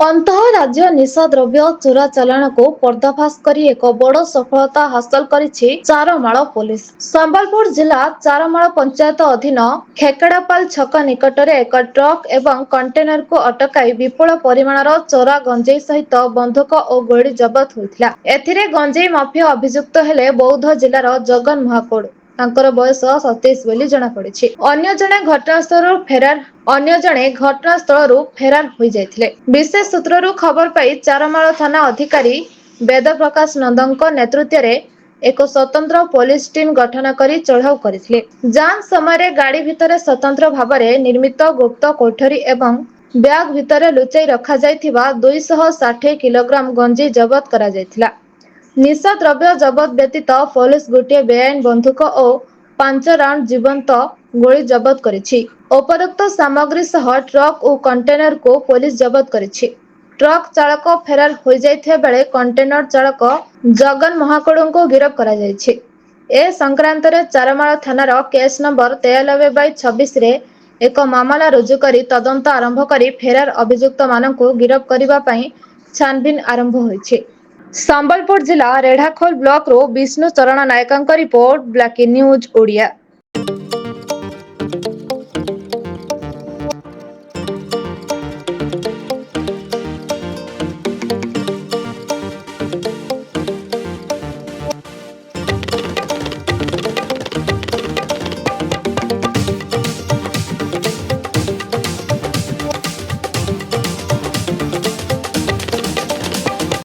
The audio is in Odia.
ଅନ୍ତଃ ରାଜ୍ୟ ନିଶା ଦ୍ରବ୍ୟ ଚୋରାଚାଲାଣକୁ ପର୍ଦ୍ଦାଫାଶ କରି ଏକ ବଡ଼ ସଫଳତା ହାସଲ କରିଛି ଚାରମାଳ ପୋଲିସ। ସମ୍ବଲପୁର ଜିଲ୍ଲା ଚାରମାଳ ପଞ୍ଚାୟତ ଅଧୀନ ଖେକେଡାପାଲ ଛକ ନିକଟରେ ଏକ ଟ୍ରକ୍ ଏବଂ କଣ୍ଟେନରକୁ ଅଟକାଇ ବିପୁଳ ପରିମାଣର ଚୋରା ଗଞ୍ଜେଇ ସହିତ ବନ୍ଧୁକ ଓ ଗୁଳି ଜବତ ହୋଇଥିଲା। ଏଥିରେ ଗଞ୍ଜେଇ ମାଫିଆ ଅଭିଯୁକ୍ତ ହେଲେ ବୌଦ୍ଧ ଜିଲ୍ଲାର ଜଗନ ମହାକୁଡ। ତାଙ୍କର ବୟସ 27 ବୋଲି ଜଣାପଡ଼ିଛି। ଅନ୍ୟ ଜଣେ ଘଟଣାସ୍ଥଳରୁ ଫେରାର ହୋଇଯାଇଥିଲେ। ବିଶେଷ ସୂତ୍ରରୁ ଖବର ପାଇ ଚାରମାଳ ଥାନା ଅଧିକାରୀ ବେଦପ୍ରକାଶ ନନ୍ଦଙ୍କ ନେତୃତ୍ୱରେ ଏକ ସ୍ୱତନ୍ତ୍ର ପୋଲିସ ଟିମ୍ ଗଠନ କରି ଚଢ଼ାଉ କରିଥିଲେ। ଯାଞ୍ଚ ସମୟରେ ଗାଡ଼ି ଭିତରେ ସ୍ୱତନ୍ତ୍ର ଭାବରେ ନିର୍ମିତ ଗୁପ୍ତ କୋଠରୀ ଏବଂ ବ୍ୟାଗ ଭିତରେ ଲୁଚାଇ ରଖାଯାଇଥିବା 260 କିଲୋଗ୍ରାମ ଗଞ୍ଜେଇ ଜବତ କରାଯାଇଥିଲା। ନିଶା ଦ୍ରବ୍ୟ ଜବତ ବ୍ୟତୀତ ପୋଲିସ ଗୋଟିଏ ବେଆଇନ ବନ୍ଧୁକ ଓ 5 ରାଉଣ୍ଡ ଜୀବନ୍ତ ଗୁଳି ଜବତ କରିଛି। ଉପରୋକ୍ତ ସାମଗ୍ରୀ ସହ ଟ୍ରକ୍ ଓ କଣ୍ଟେନରକୁ ପୋଲିସ ଜବତ କରିଛି। ଟ୍ରକ୍ ଚାଳକ ଫେରାର ହୋଇଯାଇଥିବା ବେଳେ କଣ୍ଟେନର ଚାଳକ ଜଗନ ମହାକୁଡଙ୍କୁ ଗିରଫ କରାଯାଇଛି। ଏ ସଂକ୍ରାନ୍ତରେ ଚାରମାଳ ଥାନାର କେସ୍ ନମ୍ବର 93/26ରେ ଏକ ମାମଲା ରୁଜୁ କରି ତଦନ୍ତ ଆରମ୍ଭ କରି ଫେରାର ଅଭିଯୁକ୍ତମାନଙ୍କୁ ଗିରଫ କରିବା ପାଇଁ ଛାନଭିନ୍ ଆରମ୍ଭ ହୋଇଛି। ସମ୍ବଲପୁର ଜିଲ୍ଲା ରେଢାଖୋଲ ବ୍ଲକରୁ ବିଷ୍ଣୁ ଚରଣ ନାୟକଙ୍କ ରିପୋର୍ଟ, ବ୍ଲାକି ନ୍ୟୁଜ ଓଡ଼ିଆ।